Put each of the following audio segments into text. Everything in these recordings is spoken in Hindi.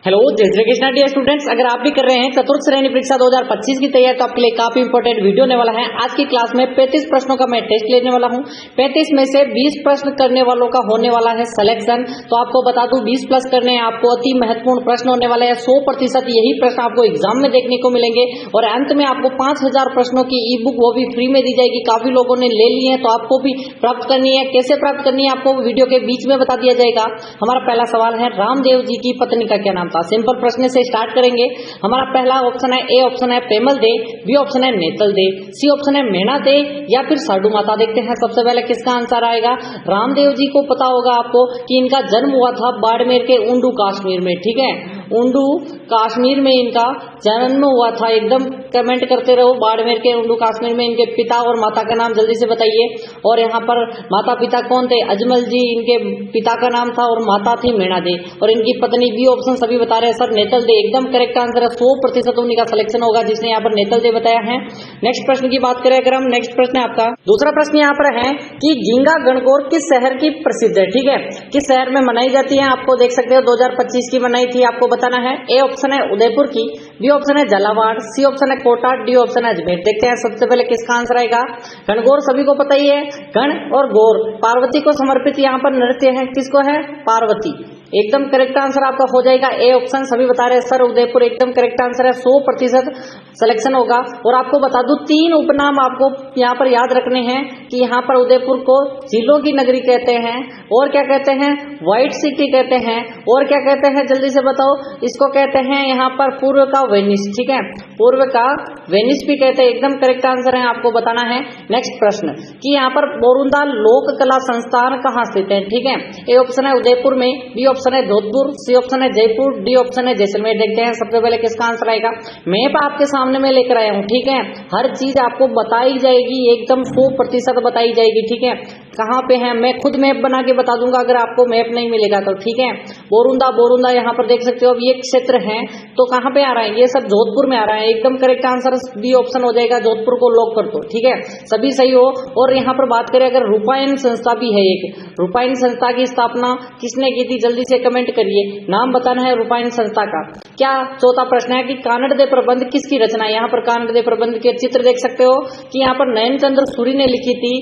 हेलो जय श्री कृष्णा डियर स्टूडेंट्स, अगर आप भी कर रहे हैं चतुर्थ श्रेणी परीक्षा 2025 की तैयारी तो आपके लिए काफी इंपॉर्टेंट वीडियो होने वाला है। आज की क्लास में 35 प्रश्नों का मैं टेस्ट लेने वाला हूं। 35 में से 20 प्रश्न करने वालों का होने वाला है सिलेक्शन। तो आपको बता दूं 20 प्लस करने हैं, आपको अति महत्वपूर्ण प्रश्न होने वाले हैं। 100% यही प्रश्न आपको एग्जाम में देखने को मिलेंगे और अंत में आपको 5000 प्रश्नों की ई बुक वो भी फ्री में दी जाएगी। काफी लोगों ने ले ली है तो आपको भी प्राप्त करनी है। कैसे प्राप्त करनी है आपको वीडियो के बीच में बता दिया जाएगा। हमारा पहला सवाल है, रामदेव जी की पत्नी का क्या नाम था? सिंपल प्रश्न से स्टार्ट करेंगे। हमारा पहला ऑप्शन है, ए ऑप्शन है पेमल दे, बी ऑप्शन है नेतल दे, सी ऑप्शन है मेना दे या फिर साडू माता। देखते हैं सबसे पहले किसका आंसर आएगा। रामदेव जी को पता होगा आपको कि इनका जन्म हुआ था बाड़मेर के उंडू कश्मीर में। ठीक है, उंडू कश्मीर में इनका जन्म हुआ था। एकदम कमेंट करते रहो, बाड़मेर के उंडू कश्मीर में। इनके पिता और माता का नाम जल्दी से बताइए। और यहाँ पर माता पिता कौन थे? अजमल जी इनके पिता का नाम था और माता थी मेना दे। और इनकी पत्नी, बी ऑप्शन सभी बता रहे हैं सर नेतल दे। एकदम करेक्ट आंसर है। 100% उन्हीं का सिलेक्शन होगा जिसने यहाँ पर नेतल दे बताया है। नेक्स्ट प्रश्न की बात करें अगर हम, नेक्स्ट प्रश्न है आपका दूसरा प्रश्न यहाँ पर है कि गींगा गणगौर किस शहर की प्रसिद्ध है? ठीक है, किस शहर में मनाई जाती है? आपको देख सकते हो 2025 की मनाई थी, आपको बताना है। ए ऑप्शन है उदयपुर की, बी ऑप्शन है झालावाड़, सी ऑप्शन है कोटा, डी ऑप्शन है अजमेर। देखते हैं सबसे पहले किसका आंसर आएगा। गणगौर सभी को पता ही है, गण और गौर पार्वती को समर्पित यहाँ पर नृत्य है। किसको है? पार्वती। एकदम करेक्ट आंसर आपका हो जाएगा ए ऑप्शन सभी बता रहे हैं सर उदयपुर। एकदम करेक्ट आंसर है। 100% सिलेक्शन होगा। और आपको बता दूं 3 उपनाम आपको यहाँ पर याद रखने हैं कि यहाँ पर उदयपुर को झीलों की नगरी कहते हैं, और क्या कहते हैं? व्हाइट सिटी कहते हैं, और क्या कहते हैं जल्दी से बताओ? इसको कहते हैं यहाँ पर पूर्व का वेनिस। ठीक है, पूर्व का वेनिस भी कहते हैं। एकदम करेक्ट आंसर है, आपको बताना है। नेक्स्ट प्रश्न कि यहाँ पर बोरुंदा लोक कला संस्थान कहाँ स्थित है? ठीक है, ए ऑप्शन है उदयपुर में, बी ऑप्शन है जोधपुर, सी ऑप्शन है जयपुर, डी ऑप्शन है जैसलमेर। देखते हैं सबसे पहले किसका आंसर आएगा। मैप आपके सामने में लेकर आया हूं। ठीक है, हर चीज आपको बताई जाएगी, एकदम 100% बताई जाएगी। ठीक है, कहाँ पे है मैं खुद मैप बना के बता दूंगा अगर आपको मैप नहीं मिलेगा तो। ठीक है, बोरुंदा यहाँ पर देख सकते हो। अब ये क्षेत्र है तो कहाँ पे आ रहा है? ये सब जोधपुर में आ रहा है। एकदम करेक्ट आंसर बी ऑप्शन हो जाएगा, जोधपुर को लॉक कर दो। ठीक है, सभी सही हो। और यहाँ पर बात करें अगर, रूपायन संस्था भी है एक। रूपायन संस्था की स्थापना किसने की थी? जल्दी से कमेंट करिए, नाम बताना है रूपायन संस्था का। क्या चौथा प्रश्न है कि कानड़ दे प्रबंध किसकी रचना है? यहाँ पर कानड़ दे प्रबंध के चित्र देख सकते हो कि यहाँ पर नयन चंद्र सूरी ने लिखी थी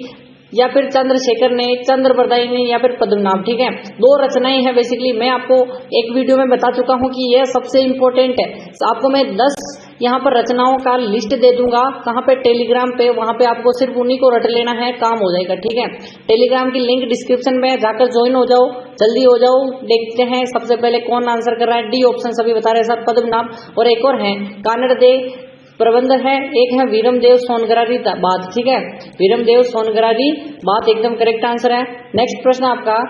या फिर चंद्रशेखर ने, चंद्र बरदाई ने या फिर पद्मनाभ। ठीक है, 2 रचनाएं हैं बेसिकली। मैं आपको एक वीडियो में बता चुका हूं कि यह सबसे इंपॉर्टेंट है। आपको मैं 10 यहाँ पर रचनाओं का लिस्ट दे दूंगा। कहाँ पे? टेलीग्राम पे। वहां पे आपको सिर्फ उन्हीं को रट लेना है, काम हो जाएगा। ठीक है, टेलीग्राम की लिंक डिस्क्रिप्शन में जाकर ज्वाइन हो जाओ, जल्दी हो जाओ। देखते हैं सबसे पहले कौन आंसर कर रहा है। डी ऑप्शन सभी बता रहे हैं सर पद्मनाभ। और एक और है कानड़ दे प्रबंध है, एक है वीरमदेव सोनगरारी बात। ठीक है, वीरमदेव सोनगरारी बात एकदम करेक्ट आंसर है। नेक्स्ट प्रश्न आपका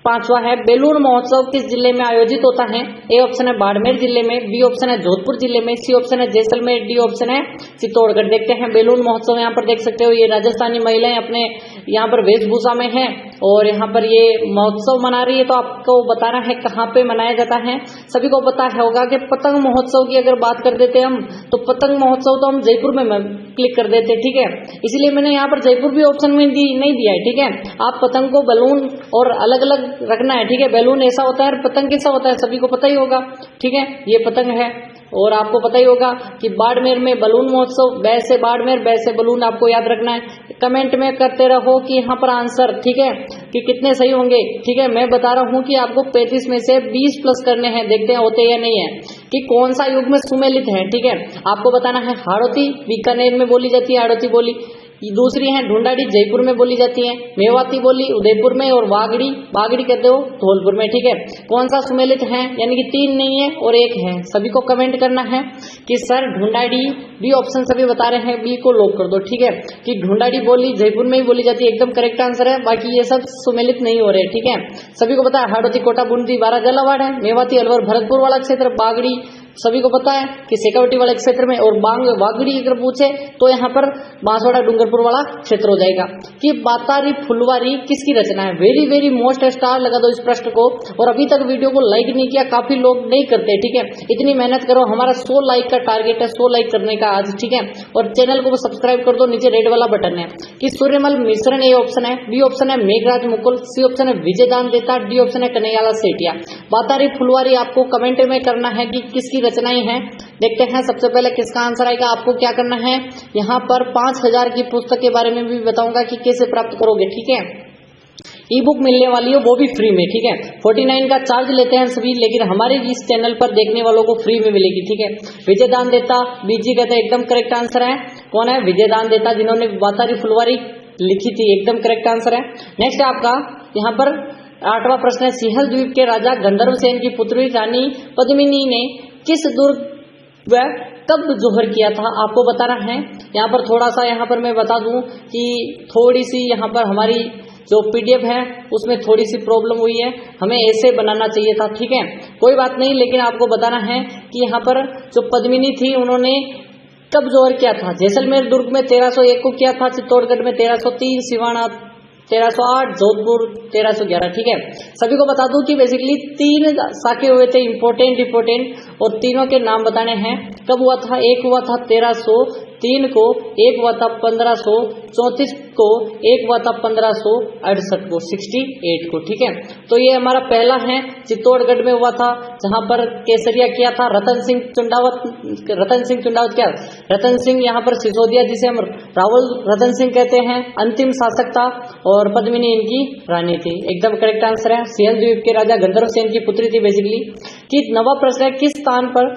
5वां है, बेलूर महोत्सव किस जिले में आयोजित होता है? ए ऑप्शन है बाड़मेर जिले में, बी ऑप्शन है जोधपुर जिले में, सी ऑप्शन है जैसलमेर, डी ऑप्शन है चित्तौड़गढ़। देखते हैं बेलूर महोत्सव। यहाँ पर देख सकते हो ये राजस्थानी महिलाएं अपने यहाँ पर वेशभूषा में है और यहाँ पर ये महोत्सव मना रही है। तो आपको बताना है कहाँ पे मनाया जाता है। सभी को पता होगा कि पतंग महोत्सव की अगर बात कर देते हम तो पतंग महोत्सव तो हम जयपुर में क्लिक कर देते। ठीक है, इसीलिए मैंने यहाँ पर जयपुर भी ऑप्शन में नहीं दिया है। ठीक है, आप पतंग को बलून और अलग अलग रखना है। ठीक है, बैलून ऐसा होता है, पतंग कैसा होता है सभी को पता ही होगा। ठीक है, ये पतंग है और आपको पता ही होगा कि बाड़मेर में बलून महोत्सव, वैसे बाड़मेर वैसे बलून, आपको याद रखना है। कमेंट में करते रहो कि यहाँ पर आंसर, ठीक है, कि कितने सही होंगे। ठीक है, मैं बता रहा हूँ कि आपको 35 में से 20 प्लस करने हैं। देखते हैं होते या नहीं है कि कौन सा युग में सुमेलित है। ठीक है, आपको बताना है हाड़ौती बीकानेर में बोली जाती है, हाड़ौती बोली। दूसरी है ढूंढाड़ी जयपुर में बोली जाती है, मेवाती बोली उदयपुर में, और बागड़ी कहते हो धौलपुर में। ठीक है, कौन सा सुमेलित है? यानी कि 3 नहीं है और 1 है। सभी को कमेंट करना है कि सर ढूंढाड़ी, बी ऑप्शन सभी बता रहे हैं, बी को लॉक कर दो। ठीक है, कि ढूंढाड़ी बोली जयपुर में ही बोली जाती है। एकदम करेक्ट आंसर है। बाकी ये सब सुमेलित नहीं हो रहे। ठीक है, सभी को पता है हाड़ौती कोटा बूंदी बारा झालावाड़ है, मेवाती अलवर भरतपुर वाला क्षेत्र, बागड़ी सभी को पता है कि शेखावटी वाले क्षेत्र में, और वागड़ी अगर पूछे तो यहाँ पर बांसवाड़ा डूंगरपुर वाला क्षेत्र हो जाएगा। कि बातारी फुलवारी किसकी रचना है? वेरी वेरी मोस्ट स्टार लगा दो इस प्रश्न को। और अभी तक वीडियो को लाइक नहीं किया, काफी लोग नहीं करते, ठीक है, इतनी मेहनत करो, हमारा 100 लाइक का टारगेट है, 100 लाइक करने का आज, ठीक है। और चैनल को सब्सक्राइब कर दो, नीचे रेड वाला बटन है। कि सूर्यमल मिश्रण ए ऑप्शन है, बी ऑप्शन है मेघराज मुकुल, सी ऑप्शन है विजयदान देता, डी ऑप्शन है कन्हैयालाल सेठिया। बातारी फुलवारी आपको कमेंट में करना है कि किसकी रचनाएं हैं। देखते हैं सबसे पहले किसका आंसर आएगा। आपको क्या करना है, यहाँ पर 5000 की पुस्तक के बारे में भी बताऊंगा कि कैसे प्राप्त करोगे, ठीक है। ई बुक मिलने वाली है वो भी फ्री में, ठीक है। 49 का चार्ज लेते हैं सभी, लेकिन हमारे इस चैनल पर देखने वालों को फ्री में मिलेगी, ठीक है। विजयदान देता, बीजी कहते हैं एकदम करेक्ट आंसर है। कौन है? विजयदान देता, जिन्होंने बातारी फुलवारी लिखी थी, एकदम करेक्ट आंसर है। नेक्स्ट आपका यहाँ पर 8वां प्रश्न है, सिंहल द्वीप के राजा गंधर्व सेन की पुत्री रानी पद्मिनी ने किस दुर्ग व कब जोहर किया था? आपको बताना है। यहाँ पर थोड़ा सा यहाँ पर मैं बता दूं कि थोड़ी सी यहाँ पर हमारी जो पीडीएफ है उसमें थोड़ी सी प्रॉब्लम हुई है, हमें ऐसे बनाना चाहिए था, ठीक है, कोई बात नहीं। लेकिन आपको बताना है कि यहाँ पर जो पद्मिनी थी उन्होंने कब जोहर किया था? जैसलमेर दुर्ग में 1301 को किया था, चित्तौड़गढ़ में 1303, सिवाना 1308, जोधपुर 1311, ठीक है। सभी को बता दूं कि बेसिकली 3 साके हुए थे इंपोर्टेंट, और तीनों के नाम बताने हैं। कब हुआ था? एक हुआ था 1303 को, एक हुआ था 1534 को, एक हुआ था 1568 को, 68 को, ठीक है। तो ये हमारा पहला है, चित्तौड़गढ़ में हुआ था, जहां पर केसरिया किया था रतन सिंह चुंडावत क्या रतन सिंह यहाँ पर सिसोदिया, जिसे हम रावल रतन सिंह कहते हैं, अंतिम शासक था, और पद्मिनी इनकी रानी थी। एकदम करेक्ट आंसर है। सिंहल द्वीप के राजा गंधर्व सेन की पुत्री थी बेसिकली। कि 9वां प्रश्न है, किस स्थान पर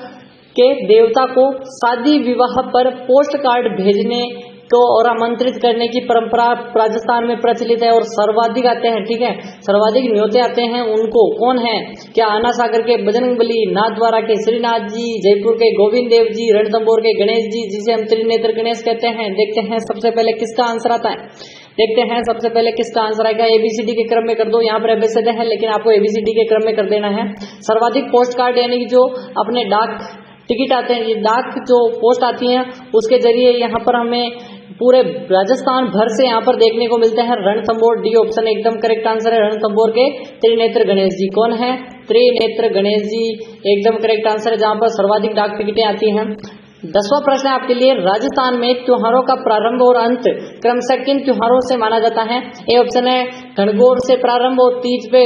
के देवता को शादी विवाह पर पोस्ट कार्ड भेजने को और आमंत्रित करने की परंपरा राजस्थान में प्रचलित है और सर्वाधिक आते हैं, ठीक है, सर्वाधिक न्योते आते हैं उनको? कौन है? क्या आना सागर के बजरंगबली, नाथद्वारा के श्रीनाथ जी, जयपुर के गोविंद देव जी, रणथंभौर के गणेश जी, जिसे हम त्रिनेत्र गणेश कहते हैं। देखते हैं सबसे पहले किसका आंसर आता है। देखते हैं सबसे पहले किसका आंसर आएगा। एबीसीडी के क्रम में कर दो, यहाँ पर एबीसीडी है लेकिन आपको एबीसीडी के क्रम में कर देना है। सर्वाधिक पोस्ट कार्ड यानी कि जो अपने डाक टिकट आते हैं, ये डाक जो पोस्ट आती हैं उसके जरिए यहाँ पर हमें पूरे राजस्थान भर से यहाँ पर देखने को मिलते हैं। रणथंभौर, डी ऑप्शन एकदम करेक्ट आंसर है। रणथंभौर के त्रिनेत्र गणेश जी। कौन है? त्रिनेत्र गणेश जी, एकदम करेक्ट आंसर है, जहां पर सर्वाधिक डाक टिकटें आती हैं। 10वां प्रश्न आपके लिए, राजस्थान में त्योहारों का प्रारंभ और अंत क्रमशः किन त्योहारों से माना जाता है? ए ऑप्शन है घनघोर से प्रारंभ और तीज पे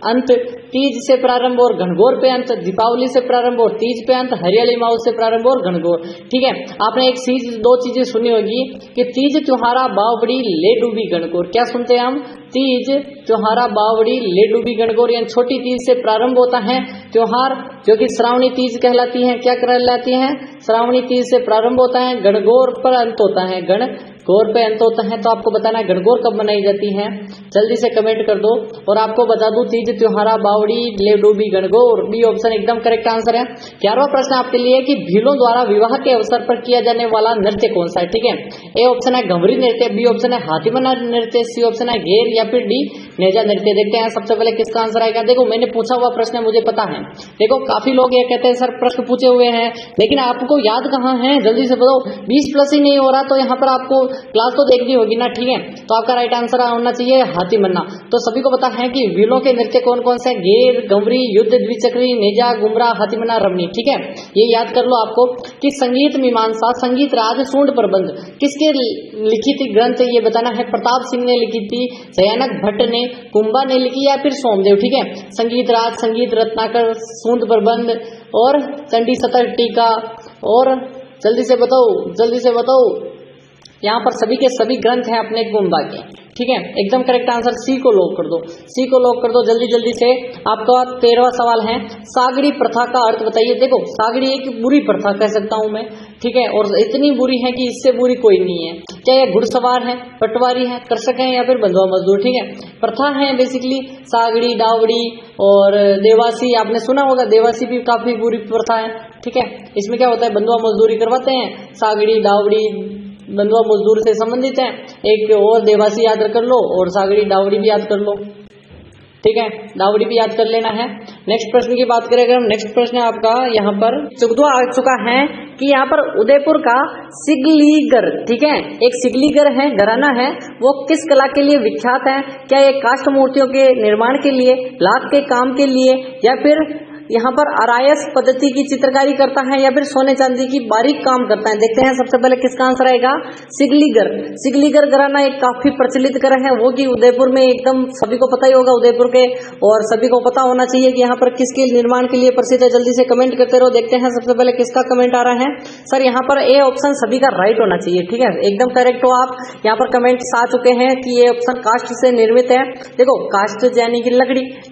अंत, तीज से प्रारंभ और घनघोर पे अंत, दीपावली से प्रारंभ और तीज पे अंत, हरियाली माऊ से प्रारंभ और घनघोर, ठीक है। आपने एक चीज, 2 चीजें सुनी होगी कि तीज त्योहारा बावड़ी ले डूबी घनघोर। क्या सुनते हैं हम? तीज त्योहारा बावड़ी ले डूबी घनघोर, यानी छोटी तीज से प्रारंभ होता है त्योहार, जो कि श्रावणी तीज कहलाती है। क्या कहलाती है? श्रावणी तीज से प्रारंभ होता है, गणगौर पर अंत होता है, गणगौर पे अंत होता है। तो आपको बताना है गणगौर कब मनाई जाती है, जल्दी से कमेंट कर दो। और आपको बता दूं तीज त्योहारा बावड़ी ले डूबी गणगौर, बी ऑप्शन एकदम करेक्ट आंसर है। 11वां प्रश्न आपके लिए कि भीलों द्वारा विवाह के अवसर पर किया जाने वाला नृत्य कौन सा है? ठीक है, ए ऑप्शन है घमरी नृत्य, बी ऑप्शन है हाथीमना नृत्य, सी ऑप्शन है घेर या फिर डी नेजा नृत्य। देखते हैं सबसे पहले किसका आंसर आएगा। देखो मैंने पूछा हुआ प्रश्न मुझे पता है। देखो काफी लोग ये कहते हैं सर प्रश्न पूछे हुए हैं लेकिन आपको याद कहाँ है, जल्दी से बताओ। 20+ ही नहीं हो रहा तो यहाँ पर आपको क्लास तो देखनी होगी ना, ठीक है। तो आपका राइट आंसर होना चाहिए हाथीमन्ना। तो सभी को पता है कि भीलों के नृत्य कौन कौन से? घेर, घमरी, युद्ध, द्विचक्री, नेजा, गुमरा, हाथीमन्ना, रमणी, ठीक है। ये याद कर लो आपको कि संगीत मीमांसा, संगीत राज, सूंड प्रबंध किसके लिखी थी ग्रंथ, ये बताना है। प्रताप सिंह ने लिखी थी, जयानक भट्ट ने, कुंभा ने लिखी या फिर सोमदेव, ठीक है। संगीत राज, संगीत रत्नाकर, सूंद प्रबंध और चंडी सतर टीका। और जल्दी से बताओ, जल्दी से बताओ। यहाँ पर सभी के सभी ग्रंथ हैं अपने कुंभा के, ठीक है। एकदम करेक्ट आंसर सी को लॉक कर दो, सी को लॉक कर दो जल्दी जल्दी से। आपका 13वां सवाल है, सागड़ी प्रथा का अर्थ बताइए। देखो सागड़ी एक बुरी प्रथा कह सकता हूं मैं, ठीक है, और इतनी बुरी है कि इससे बुरी कोई नहीं है। क्या ये घुड़सवार है, पटवारी है, कृषक है या फिर बंधुआ मजदूर, ठीक है। प्रथा है बेसिकली सागड़ी, डावड़ी और देवासी। आपने सुना होगा देवासी भी काफी बुरी प्रथा है, ठीक है। इसमें क्या होता है, बंधुआ मजदूरी करवाते हैं। सागड़ी, डावड़ी बंधुआ मजदूर से संबंधित है। एक और देवासी याद कर लो और सागड़ी डावड़ी भी याद कर लो, ठीक है, डावड़ी भी याद कर लेना है। नेक्स्ट प्रश्न की बात करें अगर हम, नेक्स्ट प्रश्न है आपका यहाँ पर चुगदुआ आ चुका है कि यहाँ पर उदयपुर का सिगलीगर, ठीक है, एक सिगलीगर है घराना है, वो किस कला के लिए विख्यात है? क्या ये काष्ठ मूर्तियों के निर्माण के लिए, लाख के काम के लिए, या फिर यहाँ पर आरायस पद्धति की चित्रकारी करता है, या फिर सोने चांदी की बारीक काम करता है? देखते हैं सबसे पहले किसका आंसर आएगा, सिगलीगर। सिगलीगर घराना एक काफी प्रचलित घर है, वो कि उदयपुर में एकदम सभी को पता ही होगा उदयपुर के, और सभी को पता होना चाहिए कि यहाँ पर किसके निर्माण के लिए प्रसिद्ध है। जल्दी से कमेंट करते रहो। देखते हैं सबसे पहले किसका कमेंट आ रहा है। सर यहाँ पर ए ऑप्शन सभी का राइट होना चाहिए, ठीक है, एकदम करेक्ट हो आप। यहाँ पर कमेंट्स आ चुके हैं कि ये ऑप्शन काष्ठ से निर्मित है। देखो काष्ठ यानी कि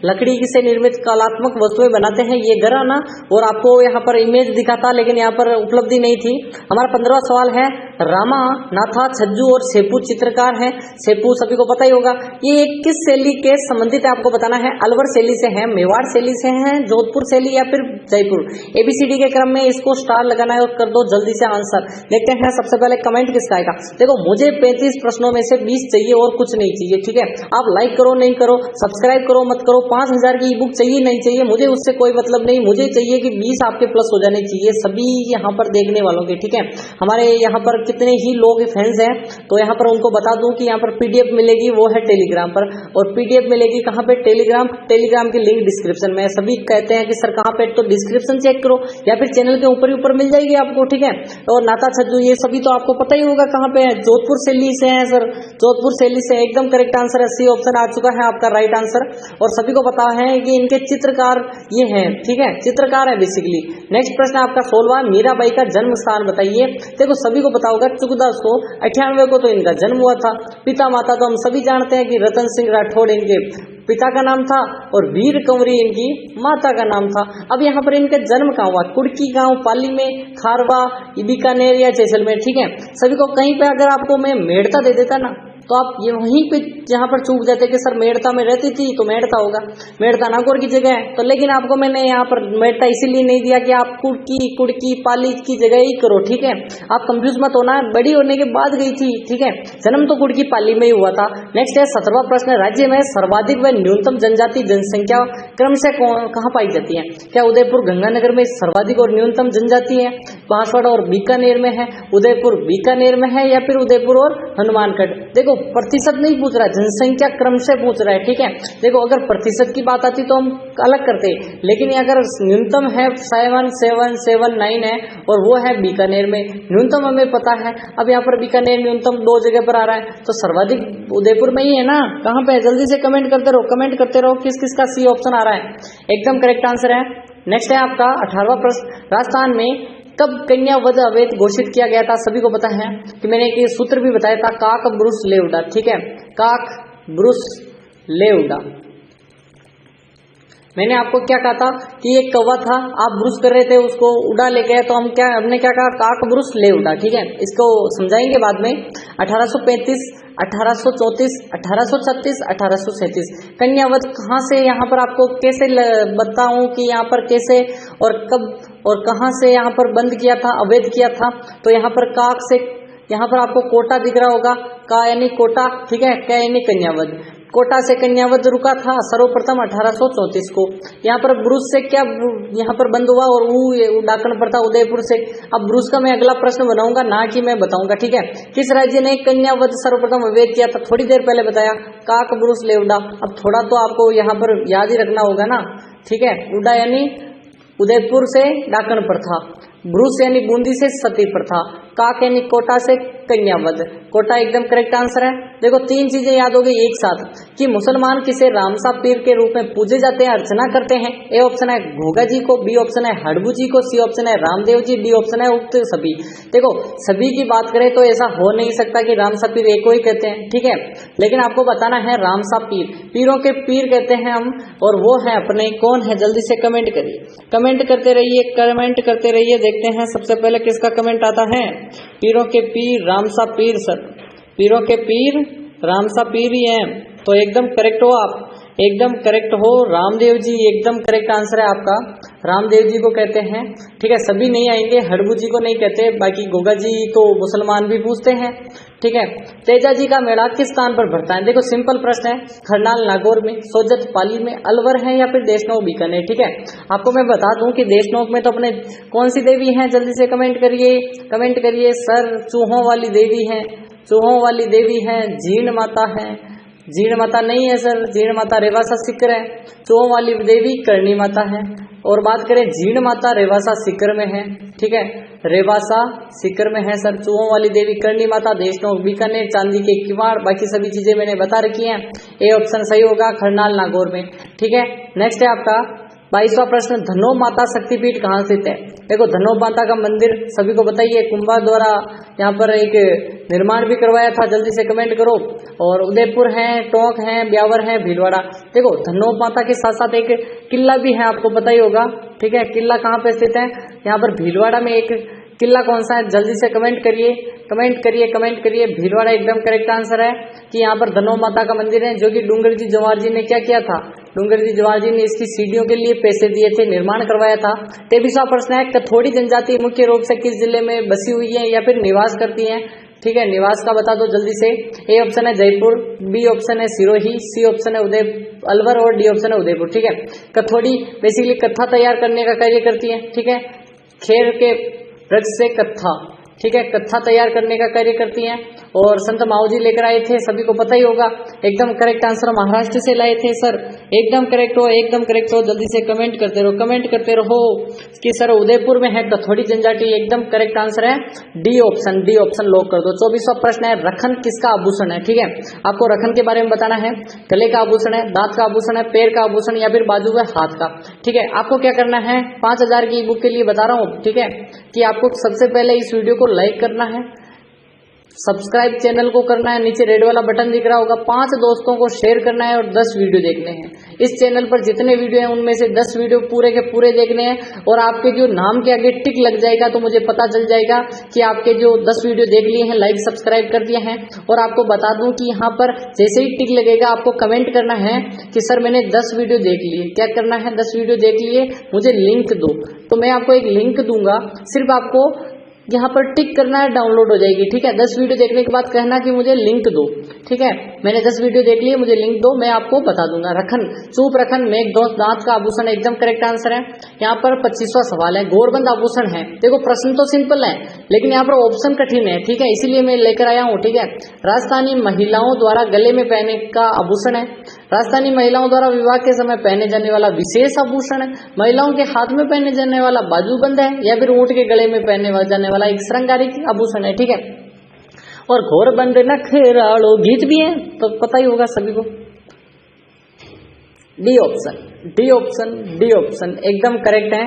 लकड़ी से निर्मित कलात्मक वस्तुएं बनाते हैं ये घराना, और आपको यहाँ पर इमेज दिखा था लेकिन यहाँ पर उपलब्धि नहीं थी। हमारा 15वां सवाल है, रामा, नाथा, छज्जू और सेपू चित्रकार हैं। सेपू सभी को पता ही होगा। ये किस शैली के संबंधित है आपको बताना है। अलवर शैली से है, मेवाड़ शैली से है, जोधपुर शैली या फिर जयपुर। एबीसीडी के क्रम में इसको स्टार लगाना है और कर दो जल्दी से आंसर। देखते हैं सबसे पहले कमेंट किसका आएगा। देखो मुझे 35 प्रश्नों में से 20 चाहिए और कुछ नहीं चाहिए, ठीक है। आप लाइक करो नहीं करो, सब्सक्राइब करो मत करो, 5000 की ई बुक चाहिए नहीं चाहिए, मुझे उससे कोई मतलब नहीं। मुझे चाहिए कि 20 आपके प्लस हो जाने चाहिए सभी यहाँ पर देखने वालों के, ठीक है। हमारे यहाँ पर कितने ही लोग फैंस हैं तो यहाँ पर उनको बता दूं कि यहाँ पर पीडीएफ मिलेगी, वो है टेलीग्राम पर, और पीडीएफ मिलेगी कहाँ पे, टेलीग्राम की लिंक डिस्क्रिप्शन में। सभी कहते हैं कि सर कहाँ पे, तो डिस्क्रिप्शन चेक करो या फिर चैनल के ऊपर ही ऊपर मिल जाएगी आपको, ठीक है। और नाता छज्जू ये सभी तो आपको पता ही होगा कहाँ पे है, जोधपुर शैली से है सर, जोधपुर शैली से एकदम करेक्ट आंसर है। सी ऑप्शन आ चुका है आपका राइट आंसर, और सभी को पता है कि इनके चित्रकार ये हैं, ठीक है, चित्रकार है बेसिकली। नेक्स्ट प्रश्न आपका 16वां, मीराबाई का जन्म स्थान बताइए। देखो सभी को पता होगा 1498 को तो इनका जन्म हुआ था। पिता माता तो हम सभी जानते हैं कि रतन सिंह राठौड़ इनके पिता का नाम था और वीर कंवरी इनकी माता का नाम था। अब यहाँ पर इनका जन्म कहाँ हुआ, कुड़की गांव, पाली में, खारवा, बीकानेर या जैसलमेर, ठीक है। सभी को कहीं पे अगर आपको मैं मेड़ता दे देता ना तो आप ये वहीं पे जहाँ पर चूक जाते कि सर मेड़ता में रहती थी तो मेड़ता होगा, मेड़ता नागौर की जगह है, तो लेकिन आपको मैंने यहाँ पर मेड़ता इसीलिए नहीं दिया कि आप कुड़की पाली की जगह ही करो, ठीक है। आप कंफ्यूज मत होना, बड़ी होने के बाद गई थी, ठीक है। जन्म तो कुड़की पाली में ही हुआ था। नेक्स्ट है 17वां प्रश्न, राज्य में सर्वाधिक व न्यूनतम जनजाति जनसंख्या क्रम से कहाँ पाई जाती है? क्या उदयपुर गंगानगर में सर्वाधिक और न्यूनतम जनजाति है, बांसवाड़ा और बीकानेर में है, उदयपुर बीकानेर में है, या फिर उदयपुर और हनुमानगढ़? देखो प्रतिशत नहीं पूछ रहा है, जनसंख्या क्रम से पूछ रहा है, ठीक है। देखो अगर प्रतिशत की बात आती तो हम अलग करते, लेकिन अगर न्यूनतम है 7779 है और वो है बीकानेर में, न्यूनतम हमें पता है। अब यहाँ पर बीकानेर न्यूनतम 2 जगह पर आ रहा है, तो सर्वाधिक उदयपुर में ही है ना, कहाँ पे? जल्दी से कमेंट करते रहो किस किस का सी ऑप्शन आ रहा है, एकदम करेक्ट आंसर है। नेक्स्ट है आपका 18वां प्रश्न, राजस्थान में कब कन्या वध अवैध घोषित किया गया था? सभी को पता है कि मैंने एक सूत्र भी बताया था, काक ब्रुस लेउडा, ठीक है, काक ब्रुस लेउडा। मैंने आपको क्या कहा था कि एक कौवा था, आप ब्रुस कर रहे थे, उसको उड़ा ले गए, तो हमने क्या कहा, काक ब्रुस लेउडा, ठीक है। इसको समझाएंगे बाद में। 1835, 1834, 1836, 1837 कन्यावध कहाँ से, यहाँ पर आपको कैसे बताऊं कि यहाँ पर कैसे और कब और कहाँ से यहाँ पर बंद किया था, अवैध किया था? तो यहाँ पर काक से, यहाँ पर आपको कोटा दिख रहा होगा, का यानी कोटा, ठीक है, क्या यानी कन्यावध, कोटा से कन्यावध रुका था सर्वप्रथम 1834 को। यहाँ पर ब्रुस से क्या यहाँ पर बंद हुआ, और वो डाकन पर था उदयपुर से। अब ब्रुस का मैं अगला प्रश्न बनाऊंगा, ना कि मैं बताऊंगा, ठीक है। किस राज्य ने कन्यावध सर्वप्रथम अवैध किया था? थोड़ी देर पहले बताया, काक ब्रुस लेउडा। अब थोड़ा तो आपको यहाँ पर याद ही रखना होगा ना, ठीक है। उडा यानी उदयपुर से डाकन पर था, ब्रुस यानी बूंदी से सती पर था, काक यानी कोटा से कन्यावध। कोटा एकदम करेक्ट आंसर है। देखो 3 चीजें याद हो गई एक साथ, कि मुसलमान किसे रामसा पीर के रूप में पूजे जाते हैं, अर्चना करते हैं। ए ऑप्शन है घोगा जी को, बी ऑप्शन है हड़बू जी को, सी ऑप्शन है रामदेव जी, डी ऑप्शन है उक्त सभी। देखो सभी की बात करें तो ऐसा हो नहीं सकता कि रामसा पीर एक को ही कहते हैं, ठीक है, लेकिन आपको बताना है रामसा पीर, पीरों के पीर कहते हैं हम, और वो है अपने, कौन है? जल्दी से कमेंट करिए, कमेंट करते रहिए। देखते हैं सबसे पहले किसका कमेंट आता है। पीरों के पीर रामसा पीर, सर पीरों के पीर रामसा पीर ही हैं, तो एकदम करेक्ट हो आप, एकदम करेक्ट हो, रामदेव जी एकदम करेक्ट आंसर है आपका, रामदेव जी को कहते हैं, ठीक है। सभी नहीं आएंगे, हड़बू जी को नहीं कहते, बाकी गोगा जी तो मुसलमान भी पूछते हैं, ठीक है। तेजा जी का मेला किस स्थान पर भरता है? देखो सिंपल प्रश्न है, खरनाल नागौर में, सोजत पाली में, अलवर है या फिर देशनोक बीकानेर, ठीक है। आपको मैं बता दूं कि देशनोक में तो अपने कौन सी देवी है, जल्दी से कमेंट करिए सर। चूहों वाली देवी है, चूहों वाली देवी है, जीण माता है, जीण माता नहीं है सर, जीण माता रेवासा सिकर है, चूहों वाली देवी करणी माता है। और बात करें जीण माता रेवासा सिकर में है, ठीक है, रेवासा सिकर में है सर। चूहों वाली देवी करणी माता देशनोक बीकानेर, चांदी के किवाड़, बाकी सभी चीजें मैंने बता रखी हैं। ए ऑप्शन सही होगा, खरनाल नागौर में, ठीक है। नेक्स्ट है आपका 22वां प्रश्न, धनोब माता शक्तिपीठ कहाँ स्थित है? देखो धनोब माता का मंदिर सभी को बताइए, कुंभा द्वारा यहाँ पर एक निर्माण भी करवाया था, जल्दी से कमेंट करो। और उदयपुर है, टोंक है, ब्यावर है, भीलवाड़ा। देखो धनोब माता के साथ साथ एक किला भी है, आपको पता ही होगा, ठीक है। किला कहाँ पे स्थित है? यहाँ पर भीलवाड़ा में एक किला कौन सा है, जल्दी से कमेंट करिए। भीलवाड़ा एकदम करेक्ट आंसर है कि यहाँ पर धनोब माता का मंदिर है, जो कि डूंगर जी जवाहर जी ने क्या किया था, डूंगर जी जवाहर जी ने इसकी सीढ़ियों के लिए पैसे दिए थे, निर्माण करवाया था। 23वां प्रश्न है, कथोड़ी जनजाति मुख्य रूप से किस जिले में बसी हुई है या फिर निवास करती है? ठीक है, निवास का बता दो जल्दी से। ए ऑप्शन है जयपुर, बी ऑप्शन है सिरोही, सी ऑप्शन है अलवर और डी ऑप्शन है उदयपुर, ठीक है। कथोड़ी बेसिकली कत्था तैयार करने का कार्य करती है, ठीक है। खेर के वृक्ष से कत्था, ठीक है, कत्था तैयार करने का कार्य करती हैं। और संत माऊजी लेकर आए थे, सभी को पता ही होगा। एकदम करेक्ट आंसर महाराष्ट्र से लाए थे सर, एकदम करेक्ट हो, जल्दी से कमेंट करते रहो कि सर उदयपुर में है कथोड़ी जनजाति, एकदम करेक्ट आंसर है डी ऑप्शन लॉक कर दो। 24वां प्रश्न है, रखन किसका आभूषण है? ठीक है, आपको रखन के बारे में बताना है। गले का आभूषण है, दांत का आभूषण है, पैर का आभूषण या फिर बाजू व हाथ का, ठीक है। आपको क्या करना है, 5000 की बुक के लिए बता रहा हूँ, ठीक है, कि आपको सबसे पहले इस वीडियो को लाइक करना है, सब्सक्राइब चैनल को करना है, नीचे रेड वाला बटन दिख रहा होगा, 5 दोस्तों को शेयर करना है और 10 वीडियो देखने हैं। इस चैनल पर जितने वीडियो हैं उनमें से 10 वीडियो पूरे के पूरे देखने हैं। और आपके जो नाम के आगे टिक लग जाएगा तो मुझे पता चल जाएगा कि आपके जो 10 वीडियो देख लिए हैं, लाइक सब्सक्राइब कर दिए हैं। और आपको बता दूं कि यहाँ पर जैसे ही टिक लगेगा आपको कमेंट करना है कि सर मैंने 10 वीडियो देख लिए। क्या करना है, 10 वीडियो देख लिए, मुझे लिंक दो। तो मैं आपको एक लिंक दूंगा, सिर्फ आपको यहाँ पर टिक करना है, डाउनलोड हो जाएगी, ठीक है। 10 वीडियो देखने के बाद कहना कि मुझे लिंक दो, ठीक है। मैंने 10 वीडियो देख लिए, मुझे लिंक दो, मैं आपको बता दूंगा। रखन, चूप रखन, मेघदोष, दांत का आभूषण, एकदम करेक्ट आंसर है। यहाँ पर 25वां सवाल है, गोरबंद आभूषण है। देखो प्रश्न तो सिंपल है लेकिन यहाँ पर ऑप्शन कठिन है, ठीक है, इसीलिए मैं लेकर आया हूँ, ठीक है। राजस्थानी महिलाओं द्वारा गले में पहनने का आभूषण है, राजस्थानी महिलाओं द्वारा विवाह के समय पहने जाने वाला विशेष आभूषण है, महिलाओं के हाथ में पहने जाने वाला बाजूबंद है या फिर ऊंट के गले में पहने जाने वाला एक श्रृंगारिक आभूषण है, ठीक है। और घोरबंद नखरालो गीत भी है, तो पता ही होगा सभी को। डी ऑप्शन एकदम करेक्ट है।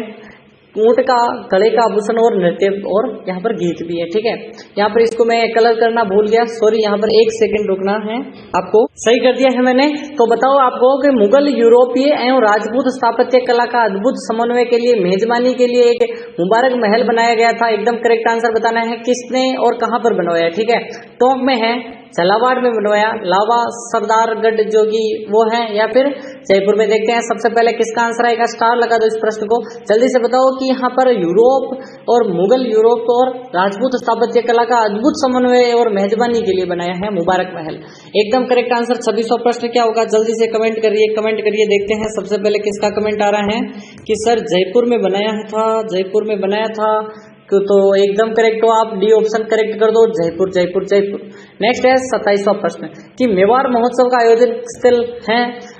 ऊंट का गले का आभूषण और नृत्य और यहाँ पर गीत भी है, ठीक है। यहाँ पर इसको मैं कलर करना भूल गया, सॉरी, यहाँ पर 1 सेकंड रुकना है, आपको सही कर दिया है मैंने। तो बताओ आपको कि मुगल, यूरोपीय एवं राजपूत स्थापत्य कला का अद्भुत समन्वय के लिए मेजबानी के लिए एक मुबारक महल बनाया गया था। एकदम करेक्ट आंसर बताना है किसने और कहाँ पर बनवाया, ठीक है। टोंक में है, झालावाड़ में बनवाया, लावा सरदारगढ़ जो कि वो है, या फिर जयपुर में। देखते हैं सबसे पहले किसका आंसर आएगा, स्टार लगा दो इस प्रश्न को। जल्दी से बताओ कि यहाँ पर यूरोप और मुगल, यूरोप और राजपूत स्थापत्य कला का अद्भुत समन्वय और मेजबानी के लिए बनाया है मुबारक महल। एकदम करेक्ट आंसर। 26वां प्रश्न क्या होगा, जल्दी से कमेंट करिए। देखते हैं सबसे पहले किसका कमेंट आ रहा है कि सर जयपुर में बनाया था, तो एकदम करेक्ट हो आप, डी ऑप्शन करेक्ट कर दो, जयपुर। नेक्स्ट है 27वां प्रश्न कि मेवाड़ महोत्सव का आयोजन स्थल है,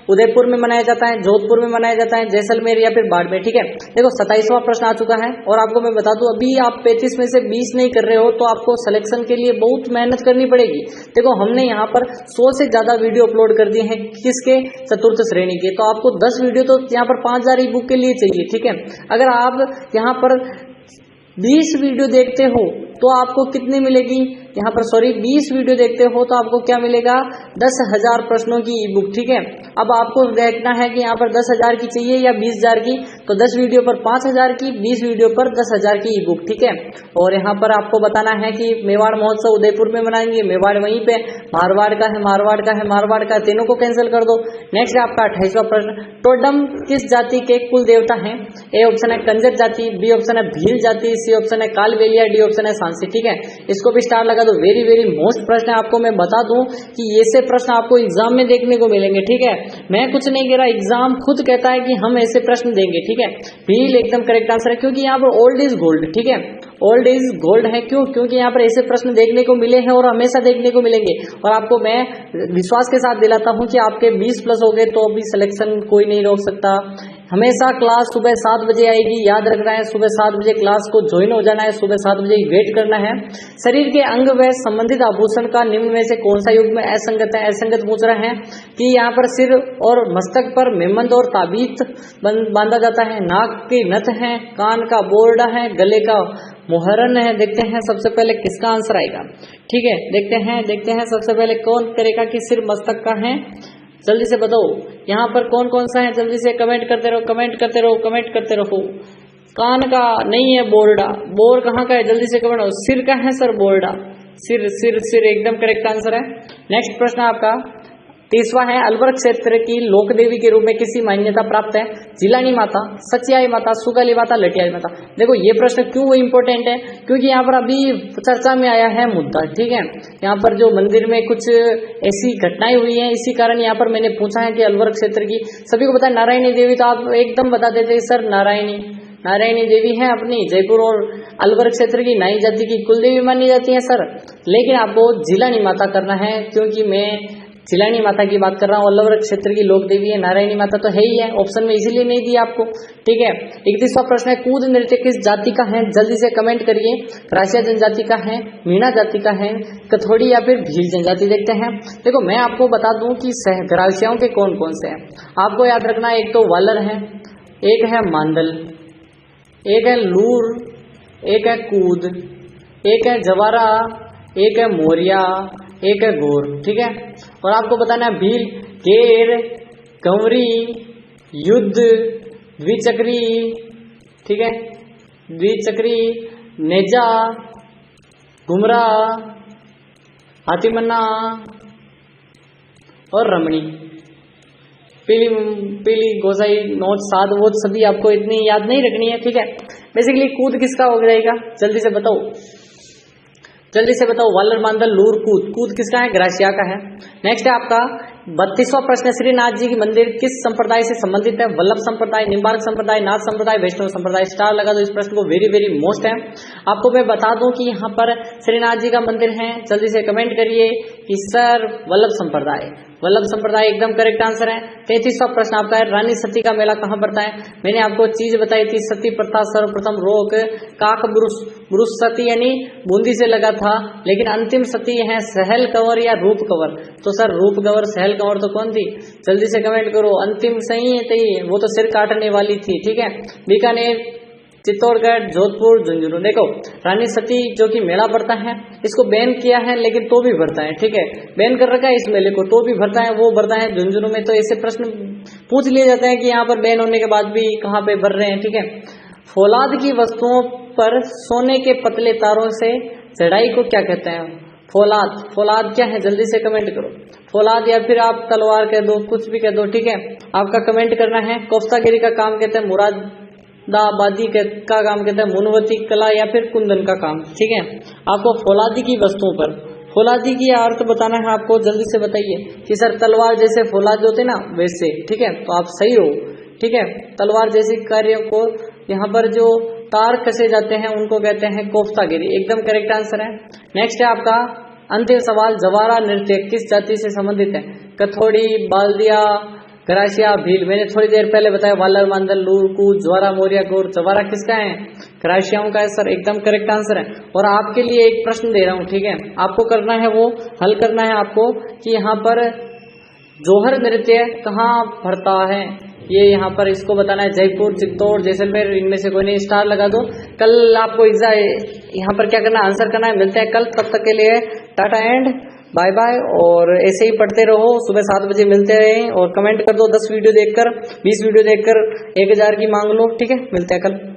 उदयपुर में मनाया जाता है, जोधपुर में मनाया जाता है, जैसलमेर या फिर बाड़मेर, ठीक है। देखो 27वां प्रश्न आ चुका है और आपको मैं बता दूं अभी आप 35 में से 20 नहीं कर रहे हो तो आपको सिलेक्शन के लिए बहुत मेहनत करनी पड़ेगी। देखो हमने यहाँ पर 100 से ज्यादा वीडियो अपलोड कर दिए हैं, किसके, चतुर्थ श्रेणी के। तो आपको 10 वीडियो तो यहाँ पर 5000 ई बुक के लिए चाहिए, ठीक है। अगर आप यहाँ पर 20 वीडियो देखते हो तो आपको कितनी मिलेगी, यहाँ पर सॉरी 20 वीडियो देखते हो तो आपको क्या मिलेगा 10,000 प्रश्नों की ई बुक। ठीक है, अब आपको देखना है कि यहाँ पर 10,000 की चाहिए या 20,000 की, तो 10 वीडियो पर 5,000 की, 20 वीडियो पर 10,000 की ई बुक। ठीक है, और यहाँ पर आपको बताना है कि मेवाड़ महोत्सव उदयपुर में मनाएंगे, मेवाड़ वहीं पे, मारवाड़ का है मारवाड़ का है मारवाड़ का, तीनों को कैंसिल कर दो। नेक्स्ट है आपका 28वां प्रश्न, टोडम किस जाति के कुल देवता हैं? ए ऑप्शन है कंजर जाति, बी ऑप्शन है भील जाति, सी ऑप्शन है कालबेलिया, डी ऑप्शन है सांसी। ठीक है, इसको भी स्टार लगा दो। वेरी वेरी मोस्ट प्रश्न है, आपको मैं बता दूं कि ये से प्रश्न आपको एग्जाम में देखने को मिलेंगे। ठीक है, मैं कुछ नहीं कह रहा, एग्जाम खुद कहता है कि हम ऐसे प्रश्न देंगे। ठीक है, भील एकदम करेक्ट आंसर है, क्योंकि यहाँ पर ओल्ड इज गोल्ड। ठीक है, ओल्ड इज गोल्ड है, क्यों? क्योंकि यहाँ पर ऐसे प्रश्न देखने को मिले हैं और हमेशा देखने को मिलेंगे। और आपको मैं विश्वास के साथ दिलाता हूं कि आपके 20+ हो गए तो अभी सिलेक्शन कोई नहीं रोक सकता। हमेशा क्लास सुबह 7 बजे आएगी, याद रखना है, सुबह 7 बजे क्लास को ज्वाइन हो जाना है, सुबह 7 बजे वेट करना है। शरीर के अंग व संबंधित आभूषण का निम्न में से कौन सा युग में असंगत है? असंगत पूछ रहा है कि यहाँ पर सिर और मस्तक पर मेमंद और ताबीत बांधा जाता है, नाक की नथ है, कान का बोर्डा है, गले का मुहरन है। देखते हैं सबसे पहले किसका आंसर आएगा। ठीक है, देखते हैं सबसे पहले कौन करेगा कि सिर मस्तक का है, जल्दी से बताओ यहाँ पर कौन कौन सा है, जल्दी से कमेंट करते रहो, कमेंट करते रहो। कान का नहीं है बोर्डा, बोर कहाँ का है, जल्दी से कमेंट। सिर का है सर बोर्डा, सिर एकदम करेक्ट आंसर है। नेक्स्ट प्रश्न आपका 30वां है, अलवर क्षेत्र की लोक देवी के रूप में किसी मान्यता प्राप्त है? जिलानी माता, सचियाई माता, सुगाली माता, लटियाई माता। देखो ये प्रश्न क्यों इम्पोर्टेंट है, क्योंकि यहाँ पर अभी चर्चा में आया है मुद्दा। ठीक है, यहाँ पर जो मंदिर में कुछ ऐसी घटनाएं हुई हैं, इसी कारण यहाँ पर मैंने पूछा है कि अलवर क्षेत्र की सभी को पता है नारायणी देवी, तो आप एकदम बता देते सर नारायणी देवी है अपनी जयपुर और अलवर क्षेत्र की नाई जाति की कुल देवी मानी जाती है सर। लेकिन आपको जिलानी माता करना है, क्योंकि मैं जिलानी माता की बात कर रहा हूँ, अलवर क्षेत्र की लोक देवी है, नारायणी माता तो है ही है, ऑप्शन में इसीलिए नहीं दिया आपको। ठीक है, 31वां प्रश्न है, कूद नृत्य किस जाति का है? जल्दी से कमेंट करिए। राशिया जनजाति का है, मीणा जाति का है, कथोड़ी या फिर भील जनजाति। देखते हैं, देखो मैं आपको बता दूं कि ग्रासियाओं के कौन कौन से हैं। आपको याद रखना, एक तो वालर है, एक है मांडल, एक है लूर, एक है कूद, एक है जवारा, एक है मोरिया, एक है गोर। ठीक है, और आपको बताना है भील, केर, कंवरी, युद्ध, द्विचक्री। ठीक है, द्विचक्री, नेजा, गुमरा, हाथीमन्ना और रमणी। पीली गोसाई नोच साध वो सभी आपको इतनी याद नहीं रखनी है। ठीक है, बेसिकली कूद किसका हो जाएगा, जल्दी से बताओ। वालर, मांडल, लूर, कूद किसका है? ग्रासिया का है। नेक्स्ट है आपका 32वां प्रश्न, श्रीनाथ जी की मंदिर किस संप्रदाय से संबंधित है? वल्लभ संप्रदाय, निम्बार्क संप्रदाय, नाथ संप्रदाय, वैष्णव संप्रदाय। स्टार लगा दो इस प्रश्न को, वेरी वेरी मोस्ट है। आपको मैं बता दूं कि यहाँ पर श्रीनाथ जी का मंदिर है, जल्दी से कमेंट करिए कि सर वल्लभ संप्रदाय एकदम करेक्ट आंसर है। 33वां प्रश्न आपका है, रानी सती का मेला कहाँ पड़ता है? मैंने आपको चीज बताई थी, सती प्रथा सर्वप्रथम रोक काक ब्रुस सती यानी बूंदी से लगा था, लेकिन अंतिम सती है सहल कंवर या रूप कंवर। तो सर रूप कंवर, सहल कंवर तो कौन थी? जल्दी से कमेंट करो। अंतिम सही है, वो तो सिर काटने वाली थी। ठीक है, बीकानेर, चित्तौड़गढ़, जोधपुर, झुंझुनू। देखो रानी सती जो कि मेला भरता है, इसको बैन किया है लेकिन तो भी भरता है। ठीक है, बैन कर रखा है इस मेले को, तो भी भरता है, वो भरता है झुंझुनू में। तो ऐसे प्रश्न पूछ लिए जाते हैं कि यहाँ पर बैन होने के बाद भी कहाँ पे भर रहे हैं। ठीक है, फौलाद की वस्तुओं पर सोने के पतले तारों से चढ़ाई को क्या कहते हैं? फौलाद क्या है? जल्दी से कमेंट करो। फौलाद या फिर आप तलवार कह दो, कुछ भी कह दो। ठीक है, आपका कमेंट करना है। कोफ्तागिरी का काम कहते हैं मुरादाबादी का काम कहते हैं मुनवती कला या फिर कुंदन का काम। ठीक है, आपको फौलादी की वस्तुओं पर फौलादी की अर्थ बताना है आपको, जल्दी से बताइए कि सर तलवार जैसे फौलाद होते ना वैसे। ठीक है, तो आप सही हो। ठीक है, तलवार जैसे कार्यों को यहाँ पर जो तार कसे जाते हैं उनको कहते हैं कोफ्तागिरी, एकदम करेक्ट आंसर है। नेक्स्ट है आपका अंतिम सवाल, जवारा नृत्य किस जाति से संबंधित है? कथोड़ी, बाल्दिया, ग्रासिया, भील। मैंने थोड़ी देर पहले बताया वालर, मांडल, लूर, कूद, ज्वारा, मोरिया, गोर। जवारा किसका है? ग्रासियाओं का है सर, एकदम करेक्ट आंसर है। और आपके लिए एक प्रश्न दे रहा हूं, ठीक है, आपको करना है वो हल करना है आपको कि यहाँ पर जोहर नृत्य कहाँ भरता है। ये यहाँ पर इसको बताना है, जयपुर, चित्तौड़, जैसलमेर, इनमें से कोई नहीं। स्टार लगा दो। कल आपको यहाँ पर क्या करना है, आंसर करना है। मिलते हैं कल, तब तक के लिए टाटा एंड बाय बाय। और ऐसे ही पढ़ते रहो, सुबह 7 बजे मिलते रहें और कमेंट कर दो 10 वीडियो देखकर, 20 वीडियो देखकर 1000 की मांग लो, ठीक है। मिलते हैं कल।